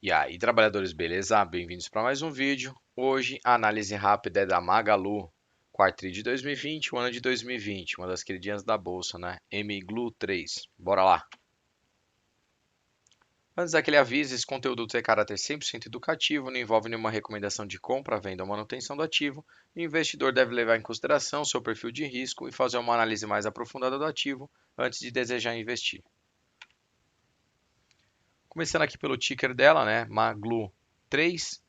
E aí, trabalhadores, beleza? Bem-vindos para mais um vídeo. Hoje, a análise rápida é da Magalu, quarto tri de 2020, o ano de 2020, uma das queridinhas da bolsa, né? MGLU 3. Bora lá! Antes daquele aviso, esse conteúdo tem caráter 100% educativo, não envolve nenhuma recomendação de compra, venda ou manutenção do ativo. O investidor deve levar em consideração seu perfil de risco e fazer uma análise mais aprofundada do ativo antes de desejar investir. Começando aqui pelo ticker dela, né? MAGLU 3.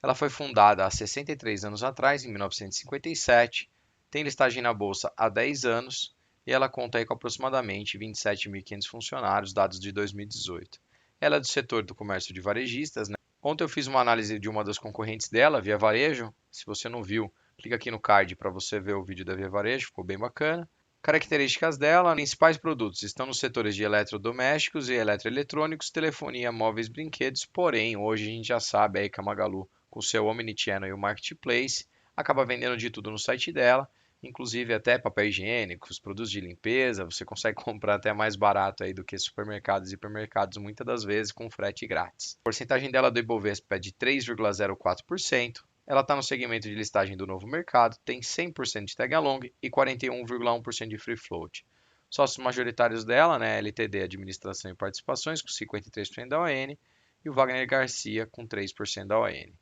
Ela foi fundada há 63 anos atrás, em 1957, tem listagem na bolsa há 10 anos e ela conta aí com aproximadamente 27.500 funcionários, dados de 2018. Ela é do setor do comércio de varejistas, né? Ontem eu fiz uma análise de uma das concorrentes dela, Via Varejo. Se você não viu, clica aqui no card para você ver o vídeo da Via Varejo, ficou bem bacana. Características dela: principais produtos estão nos setores de eletrodomésticos e eletroeletrônicos, telefonia, móveis, brinquedos. Porém, hoje a gente já sabe aí que a Magalu, com o seu Omnichannel e o Marketplace, acaba vendendo de tudo no site dela, inclusive até papel higiênico, os produtos de limpeza. Você consegue comprar até mais barato aí do que supermercados e hipermercados, muitas das vezes com frete grátis. A porcentagem dela do Ibovespa é de 3,04%. Ela está no segmento de listagem do novo mercado, tem 100% de tag along e 41,1% de free float. Sócios majoritários dela, né, LTD Administração e Participações, com 53% da ON, e o Wagner Garcia, com 3% da ON.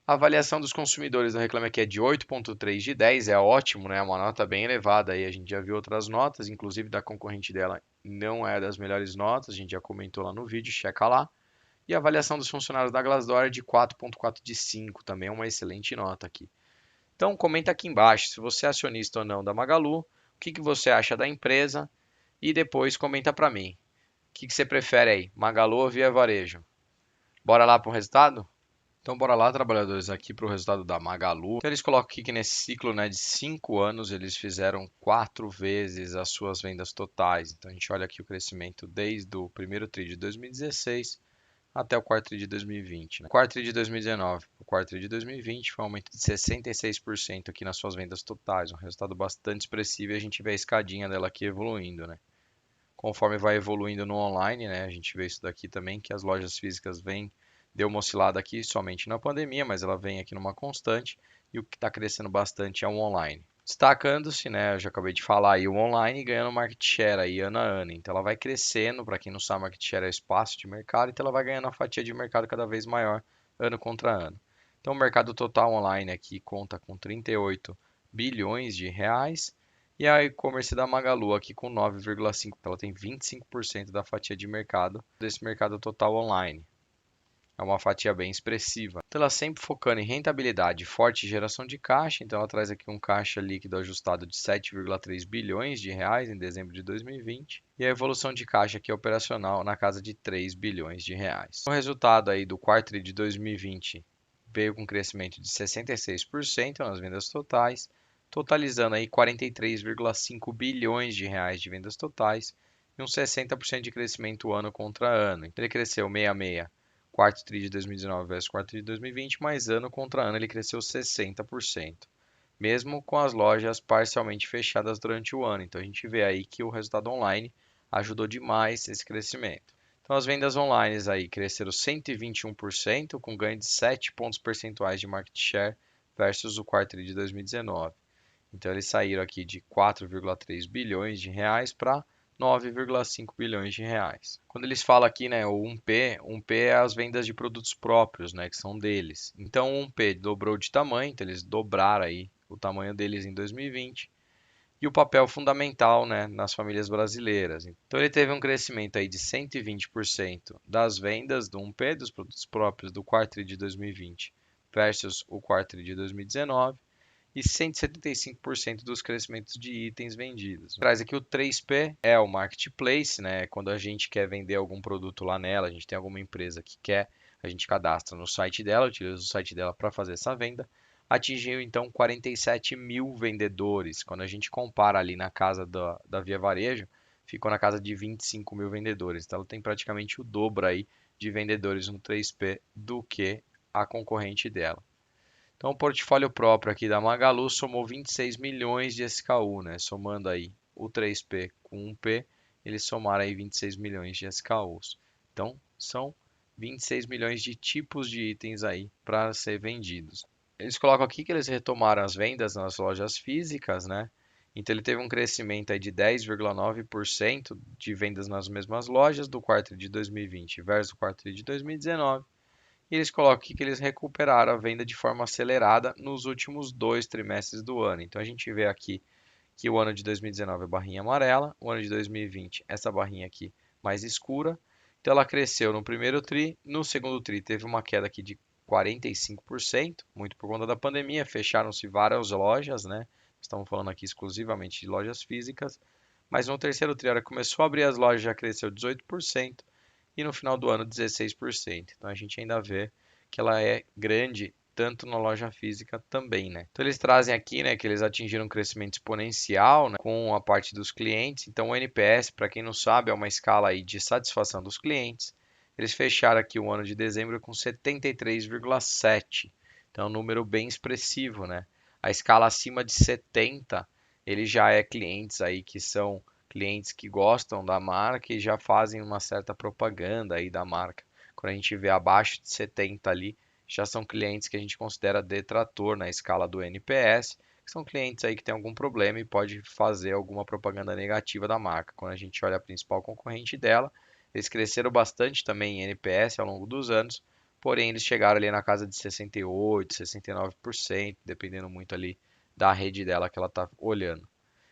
A avaliação dos consumidores da Reclame Aqui é de 8,3 de 10, é ótimo, né? Uma nota bem elevada aí. A gente já viu outras notas, inclusive da concorrente dela, não é das melhores notas, a gente já comentou lá no vídeo, checa lá. E a avaliação dos funcionários da Glassdoor é de 4,4 de 5, também é uma excelente nota aqui. Então comenta aqui embaixo se você é acionista ou não da Magalu, o que você acha da empresa e depois comenta para mim. O que você prefere aí, Magalu ou Via Varejo? Bora lá para o resultado? Então bora lá, trabalhadores, aqui para o resultado da Magalu. Então eles colocam aqui que nesse ciclo, né, de 5 anos eles fizeram 4 vezes as suas vendas totais. Então a gente olha aqui o crescimento desde o primeiro tri de 2016 até o quarto tri de 2020, né? O quarto tri de 2019 para o quarto tri de 2020 foi um aumento de 66% aqui nas suas vendas totais, um resultado bastante expressivo, e a gente vê a escadinha dela aqui evoluindo, né? Conforme vai evoluindo no online, né? A gente vê isso daqui também, que as lojas físicas vêm, deu uma oscilada aqui somente na pandemia, mas ela vem aqui numa constante, e o que está crescendo bastante é o online. Destacando-se, né, eu já acabei de falar aí, o online ganhando market share aí ano a ano. Então ela vai crescendo, para quem não sabe, market share é espaço de mercado, então ela vai ganhando a fatia de mercado cada vez maior ano contra ano. Então o mercado total online aqui conta com 38 bilhões de reais e a e-commerce da Magalu aqui com 9,5, ela tem 25% da fatia de mercado desse mercado total online. É uma fatia bem expressiva. Então, ela sempre focando em rentabilidade, forte geração de caixa. Então, ela traz aqui um caixa líquido ajustado de 7,3 bilhões de reais em dezembro de 2020 e a evolução de caixa aqui operacional na casa de 3 bilhões de reais. O resultado aí do quarto de 2020 veio com crescimento de 66% nas vendas totais, totalizando aí 43,5 bilhões de reais de vendas totais e um 60% de crescimento ano contra ano. Então, ele cresceu 66 quarto tri de 2019 versus quarto tri de 2020, mas ano contra ano ele cresceu 60%, mesmo com as lojas parcialmente fechadas durante o ano. Então a gente vê aí que o resultado online ajudou demais esse crescimento. Então as vendas online aí cresceram 121%, com ganho de 7 pontos percentuais de market share versus o quarto tri de 2019. Então eles saíram aqui de 4,3 bilhões de reais para 9,5 bilhões de reais. Quando eles falam aqui, né, o 1P é as vendas de produtos próprios, né, que são deles. Então o 1P dobrou de tamanho, então eles dobraram aí o tamanho deles em 2020. E o papel fundamental, né, nas famílias brasileiras. Então ele teve um crescimento aí de 120% das vendas do 1P, dos produtos próprios do quarto tri de 2020 versus o quarto tri de 2019 e 175% dos crescimentos de itens vendidos. Traz aqui o 3P, é o marketplace, né? Quando a gente quer vender algum produto lá nela, a gente tem alguma empresa que quer, a gente cadastra no site dela, utiliza o site dela para fazer essa venda. Atingiu então 47 mil vendedores. Quando a gente compara ali na casa da Via Varejo, ficou na casa de 25 mil vendedores. Então ela tem praticamente o dobro aí de vendedores no 3P do que a concorrente dela. Então, o portfólio próprio aqui da Magalu somou 26 milhões de SKU, né? Somando aí o 3P com 1P, eles somaram aí 26 milhões de SKUs. Então, são 26 milhões de tipos de itens aí para ser vendidos. Eles colocam aqui que eles retomaram as vendas nas lojas físicas, né? Então ele teve um crescimento aí de 10,9% de vendas nas mesmas lojas do quarto de 2020 versus o quarto de 2019. E eles colocam aqui que eles recuperaram a venda de forma acelerada nos últimos 2 trimestres do ano. Então a gente vê aqui que o ano de 2019 é barrinha amarela, o ano de 2020 essa barrinha aqui mais escura. Então ela cresceu no primeiro tri, no segundo tri teve uma queda aqui de 45%, muito por conta da pandemia, fecharam-se várias lojas, né? Estamos falando aqui exclusivamente de lojas físicas, mas no terceiro tri, a hora que começou a abrir as lojas, já cresceu 18% e no final do ano 16%. Então a gente ainda vê que ela é grande tanto na loja física também, né? Então eles trazem aqui, né, que eles atingiram um crescimento exponencial, né, com a parte dos clientes. Então o NPS, para quem não sabe, é uma escala aí de satisfação dos clientes. Eles fecharam aqui o ano de dezembro com 73,7. Então é um número bem expressivo, né? A escala acima de 70, ele já é clientes aí que são clientes que gostam da marca e já fazem uma certa propaganda aí da marca. Quando a gente vê abaixo de 70 ali, já são clientes que a gente considera detrator na escala do NPS, que são clientes aí que tem algum problema e pode fazer alguma propaganda negativa da marca. Quando a gente olha a principal concorrente dela, eles cresceram bastante também em NPS ao longo dos anos, porém eles chegaram ali na casa de 68, 69%, dependendo muito ali da rede dela que ela está olhando.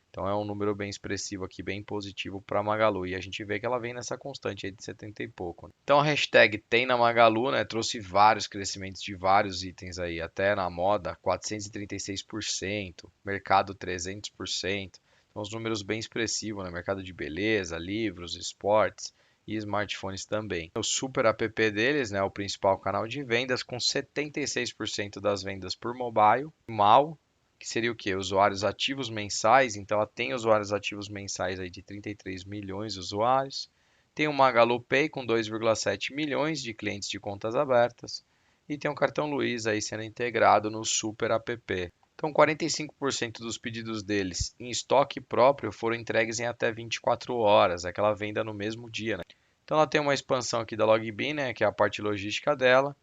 Então é um número bem expressivo aqui, bem positivo para a Magalu. E a gente vê que ela vem nessa constante aí de 70 e pouco, né? Então a hashtag tem na Magalu, né, trouxe vários crescimentos de vários itens aí, até na moda 436%, mercado 300%. Então os números bem expressivos, né? Mercado de beleza, livros, esportes e smartphones também. O super app deles, né, o principal canal de vendas, com 76% das vendas por mobile, mal, que seria o quê? Usuários ativos mensais. Então ela tem usuários ativos mensais aí de 33 milhões de usuários. Tem o Magalu Pay com 2,7 milhões de clientes de contas abertas. E tem o cartão Luiz aí sendo integrado no Super App. Então 45% dos pedidos deles em estoque próprio foram entregues em até 24 horas, aquela venda no mesmo dia, né? Então ela tem uma expansão aqui da Login, né, que é a parte logística dela.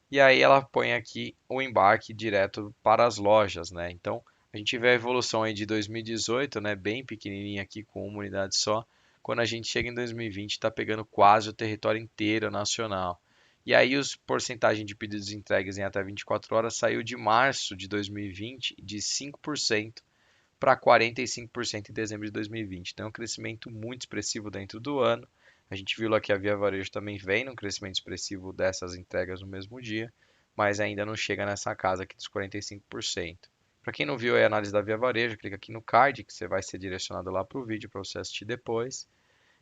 E aí ela põe aqui o embarque direto para as lojas, né? Então a gente vê a evolução aí de 2018, né? Bem pequenininha aqui com uma unidade só. Quando a gente chega em 2020, está pegando quase o território inteiro nacional. E aí os porcentagem de pedidos entregues em até 24 horas saiu de março de 2020 de 5% para 45% em dezembro de 2020. Então é um crescimento muito expressivo dentro do ano. A gente viu lá que a Via Varejo também vem num crescimento expressivo dessas entregas no mesmo dia, mas ainda não chega nessa casa aqui dos 45%. Para quem não viu a análise da Via Varejo, clica aqui no card que você vai ser direcionado lá para o vídeo para você assistir depois.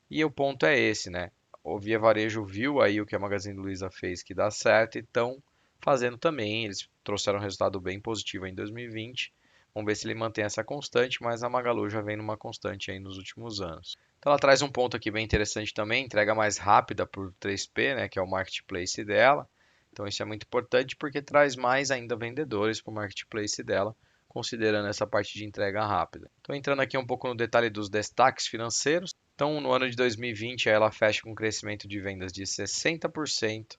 E o ponto é esse, né? O Via Varejo viu aí o que a Magazine Luiza fez que dá certo e estão fazendo também. Eles trouxeram um resultado bem positivo em 2020. Vamos ver se ele mantém essa constante, mas a Magalu já vem numa constante aí nos últimos anos. Então ela traz um ponto aqui bem interessante também, entrega mais rápida por 3P, né, que é o marketplace dela. Então isso é muito importante porque traz mais ainda vendedores para o marketplace dela, considerando essa parte de entrega rápida. Então entrando aqui um pouco no detalhe dos destaques financeiros. Então no ano de 2020 ela fecha com um crescimento de vendas de 60%,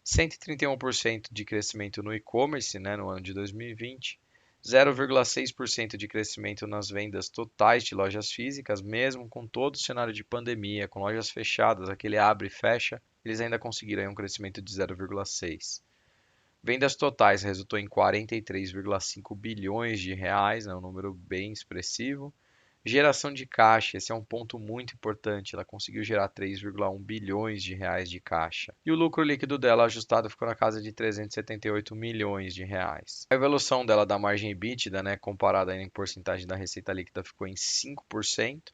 131% de crescimento no e-commerce, né, no ano de 2020, 0,6% de crescimento nas vendas totais de lojas físicas, mesmo com todo o cenário de pandemia, com lojas fechadas, aquele abre e fecha, eles ainda conseguiram aí um crescimento de 0,6%. Vendas totais resultou em 43,5 bilhões de reais, né, um número bem expressivo. Geração de caixa, esse é um ponto muito importante. Ela conseguiu gerar 3,1 bilhões de reais de caixa. E o lucro líquido dela ajustado ficou na casa de 378 milhões de reais. A evolução dela da margem EBITDA, né, comparada em porcentagem da receita líquida, ficou em 5%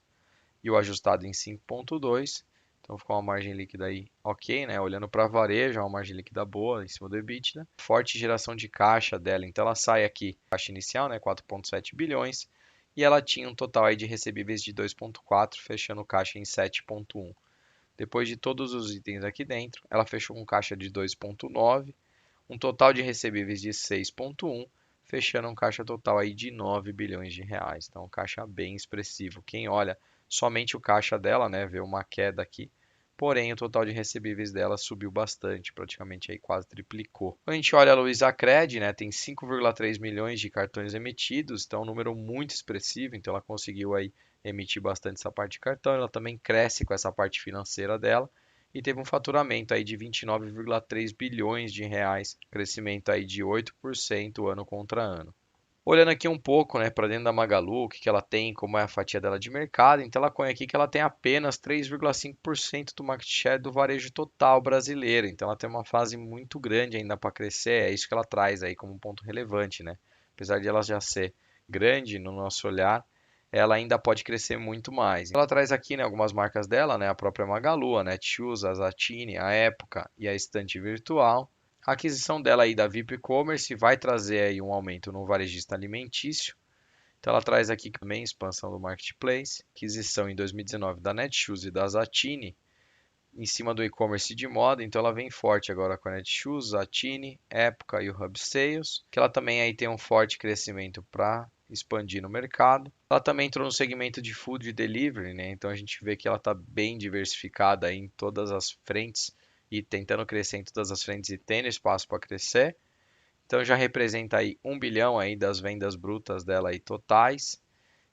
e o ajustado em 5,2%. Então ficou uma margem líquida aí ok, né? Olhando para varejo, é uma margem líquida boa em cima do EBITDA. Forte geração de caixa dela. Então ela sai aqui, caixa inicial, né? 4,7 bilhões. E ela tinha um total aí de recebíveis de 2,4, fechando o caixa em 7,1. Depois de todos os itens aqui dentro, ela fechou com caixa de 2,9, um total de recebíveis de 6,1, fechando um caixa total aí de 9 bilhões de reais. Então, um caixa bem expressivo. Quem olha somente o caixa dela, né, vê uma queda aqui, porém o total de recebíveis dela subiu bastante, praticamente aí quase triplicou. Quando a gente olha a Luizacred, né, tem 5,3 milhões de cartões emitidos, então é um número muito expressivo, então ela conseguiu aí emitir bastante essa parte de cartão, ela também cresce com essa parte financeira dela e teve um faturamento aí de 29,3 bilhões de reais, crescimento aí de 8% ano contra ano. Olhando aqui um pouco, né, para dentro da Magalu, o que que ela tem, como é a fatia dela de mercado, então ela põe aqui que ela tem apenas 3,5% do market share do varejo total brasileiro. Então ela tem uma fase muito grande ainda para crescer, é isso que ela traz aí como um ponto relevante, né? Apesar de ela já ser grande no nosso olhar, ela ainda pode crescer muito mais. Ela traz aqui, né, algumas marcas dela, né, a própria Magalu, a Netshoes, a Zattini, a Época e a Estante Virtual. A aquisição dela aí da VIP E-commerce vai trazer aí um aumento no varejista alimentício. Então ela traz aqui também expansão do marketplace, aquisição em 2019 da Netshoes e da Zattini em cima do e-commerce de moda, então ela vem forte agora com a Netshoes, Zattini, Época e o Hub Sales, que ela também aí tem um forte crescimento para expandir no mercado. Ela também entrou no segmento de food e delivery, né? Então a gente vê que ela está bem diversificada aí em todas as frentes e tentando crescer em todas as frentes e tendo espaço para crescer. Então já representa aí 1 bilhão aí das vendas brutas dela aí totais.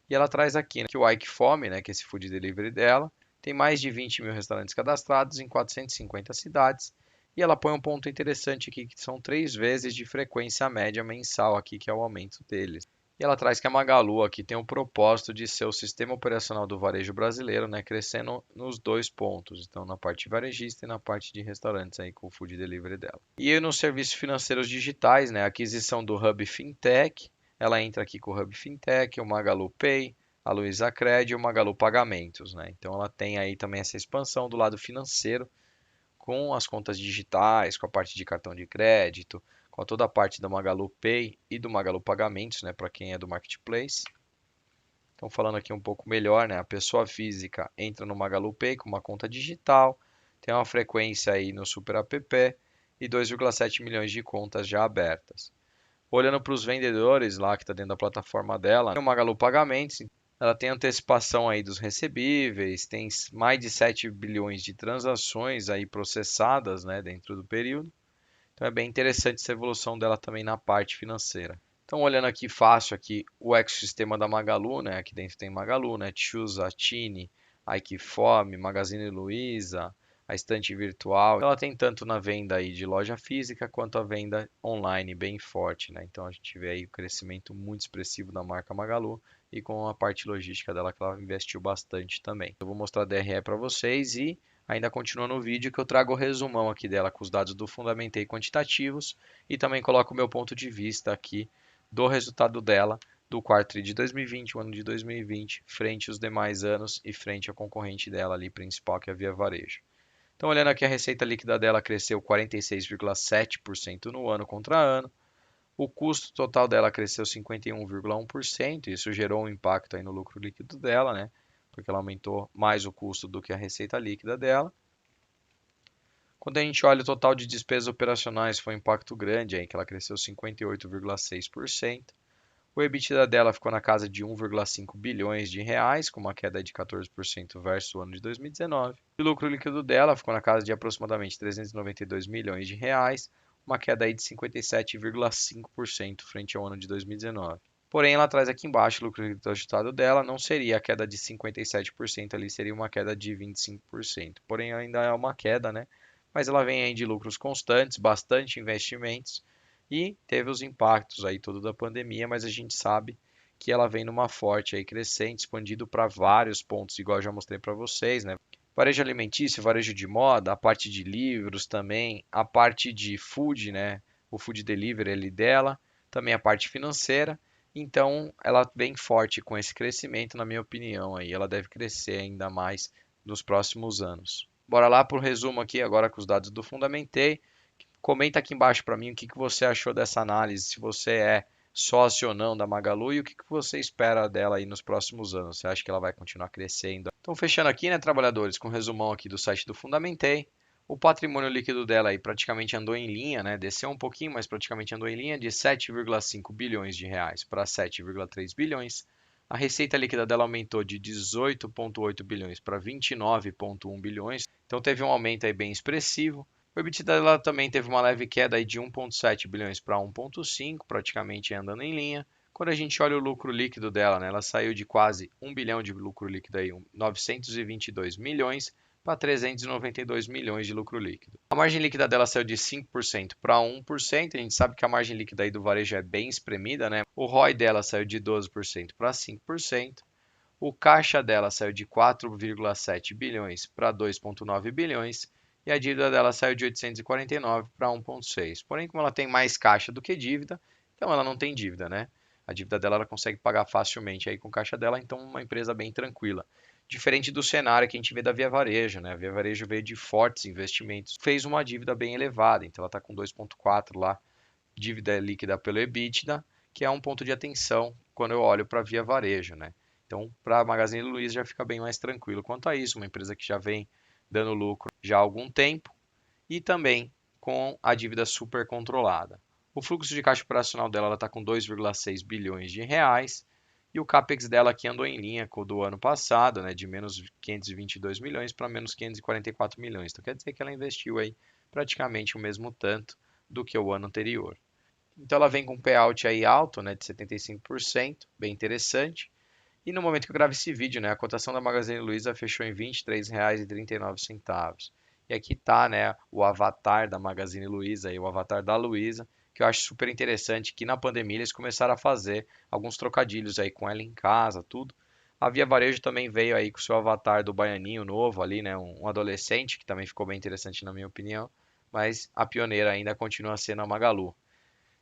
E ela traz aqui, né, que o Ike Fome, né, que é esse food delivery dela, tem mais de 20 mil restaurantes cadastrados em 450 cidades. E ela põe um ponto interessante aqui, que são 3 vezes de frequência média mensal aqui, que é o aumento deles. E ela traz que a Magalu aqui tem o propósito de ser o sistema operacional do varejo brasileiro, né, crescendo nos dois pontos, então na parte varejista e na parte de restaurantes aí com o food delivery dela. E aí nos serviços financeiros digitais, né, a aquisição do Hub Fintech, ela entra aqui com o Hub Fintech, o Magalu Pay, a Luizacred e o Magalu Pagamentos, né? Então ela tem aí também essa expansão do lado financeiro com as contas digitais, com a parte de cartão de crédito, com toda a parte do Magalu Pay e do Magalu Pagamentos, né, para quem é do marketplace. Então falando aqui um pouco melhor, né, a pessoa física entra no Magalu Pay com uma conta digital, tem uma frequência aí no Super App e 2,7 milhões de contas já abertas. Olhando para os vendedores lá que está dentro da plataforma dela, tem o Magalu Pagamentos, ela tem antecipação aí dos recebíveis, tem mais de 7 bilhões de transações aí processadas, né, dentro do período. Então é bem interessante essa evolução dela também na parte financeira. Então olhando aqui fácil aqui o ecossistema da Magalu, né, aqui dentro tem Magalu, Netshoes, Atini, Aikifome, Magazine Luiza, a estante virtual. Ela tem tanto na venda aí de loja física quanto a venda online bem forte, né? Então a gente vê aí o crescimento muito expressivo da marca Magalu e com a parte logística dela que ela investiu bastante também. Eu vou mostrar a DRE para vocês e ainda continua no vídeo que eu trago o resumão aqui dela com os dados do Fundamentei quantitativos e também coloco o meu ponto de vista aqui do resultado dela do quarto tri de 2020, o ano de 2020, frente aos demais anos e frente à concorrente dela ali principal que é a Via Varejo. Então, olhando aqui a receita líquida dela cresceu 46,7% no ano contra ano. O custo total dela cresceu 51,1%. Isso gerou um impacto aí no lucro líquido dela, né? Porque ela aumentou mais o custo do que a receita líquida dela. Quando a gente olha o total de despesas operacionais, foi um impacto grande aí, que ela cresceu 58,6%. O EBITDA dela ficou na casa de 1,5 bilhões de reais, com uma queda de 14% versus o ano de 2019. E o lucro líquido dela ficou na casa de aproximadamente 392 milhões de reais, uma queda aí de 57,5% frente ao ano de 2019. Porém, ela traz aqui embaixo o lucro líquido ajustado dela, não seria a queda de 57% ali, seria uma queda de 25%. Porém, ainda é uma queda, né? Mas ela vem aí de lucros constantes, bastante investimentos e teve os impactos aí todo da pandemia, mas a gente sabe que ela vem numa forte aí crescente, expandido para vários pontos, igual eu já mostrei para vocês, né? Varejo alimentício, varejo de moda, a parte de livros também, a parte de food, né? O food delivery ali dela, também a parte financeira. Então, ela vem forte com esse crescimento, na minha opinião, aí ela deve crescer ainda mais nos próximos anos. Bora lá para o resumo aqui agora com os dados do Fundamentei. Comenta aqui embaixo para mim o que que você achou dessa análise, se você é sócio ou não da Magalu e o que que você espera dela aí nos próximos anos. Você acha que ela vai continuar crescendo? Então, fechando aqui, né, trabalhadores, com o resumão aqui do site do Fundamentei. O patrimônio líquido dela aí praticamente andou em linha, né? Desceu um pouquinho, mas praticamente andou em linha de 7,5 bilhões de reais para 7,3 bilhões. A receita líquida dela aumentou de 18,8 bilhões para 29,1 bilhões, então teve um aumento aí bem expressivo. O EBITDA dela também teve uma leve queda aí de 1,7 bilhões para 1,5, praticamente andando em linha. Quando a gente olha o lucro líquido dela, né, ela saiu de quase 1 bilhão de lucro líquido, aí, 922 milhões, para 392 milhões de lucro líquido. A margem líquida dela saiu de 5% para 1%. A gente sabe que a margem líquida aí do varejo é bem espremida, né? O ROI dela saiu de 12% para 5%. O caixa dela saiu de 4,7 bilhões para 2,9 bilhões. E a dívida dela saiu de 849 para 1,6. Porém, como ela tem mais caixa do que dívida, então ela não tem dívida, né? A dívida dela ela consegue pagar facilmente aí com o caixa dela, então uma empresa bem tranquila. Diferente do cenário que a gente vê da Via Varejo, né? A Via Varejo veio de fortes investimentos, fez uma dívida bem elevada, então ela está com 2,4 lá, dívida líquida pelo EBITDA, que é um ponto de atenção quando eu olho para a Via Varejo, né? Então, para a Magazine Luiza já fica bem mais tranquilo quanto a isso, uma empresa que já vem dando lucro já há algum tempo e também com a dívida super controlada. O fluxo de caixa operacional dela está com 2,6 bilhões de reais e o CAPEX dela aqui andou em linha com o do ano passado, né, de menos 522 milhões para menos 544 milhões. Então quer dizer que ela investiu aí praticamente o mesmo tanto do que o ano anterior. Então ela vem com um payout aí alto, né, de 75%, bem interessante. E no momento que eu gravo esse vídeo, né, a cotação da Magazine Luiza fechou em R$ 23,39. E aqui tá, né, o avatar da Magazine Luiza e o avatar da Luiza, que eu acho super interessante que na pandemia eles começaram a fazer alguns trocadilhos aí com ela em casa, tudo. A Via Varejo também veio aí com o seu avatar do baianinho novo ali, né, um adolescente, que também ficou bem interessante na minha opinião, mas a pioneira ainda continua sendo a Magalu.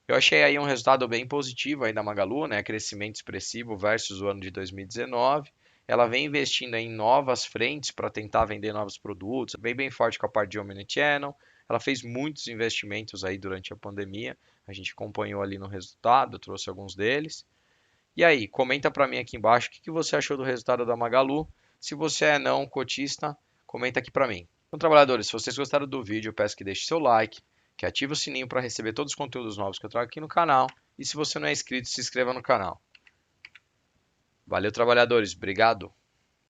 Eu achei aí um resultado bem positivo aí da Magalu, né? Crescimento expressivo versus o ano de 2019. Ela vem investindo em novas frentes para tentar vender novos produtos, bem forte com a parte de Omnichannel. Ela fez muitos investimentos aí durante a pandemia. A gente acompanhou ali no resultado, trouxe alguns deles. E aí, comenta para mim aqui embaixo o que você achou do resultado da Magalu. Se você é não cotista, comenta aqui para mim. Então, trabalhadores, se vocês gostaram do vídeo, eu peço que deixe seu like, que ative o sininho para receber todos os conteúdos novos que eu trago aqui no canal. E se você não é inscrito, se inscreva no canal. Valeu, trabalhadores. Obrigado.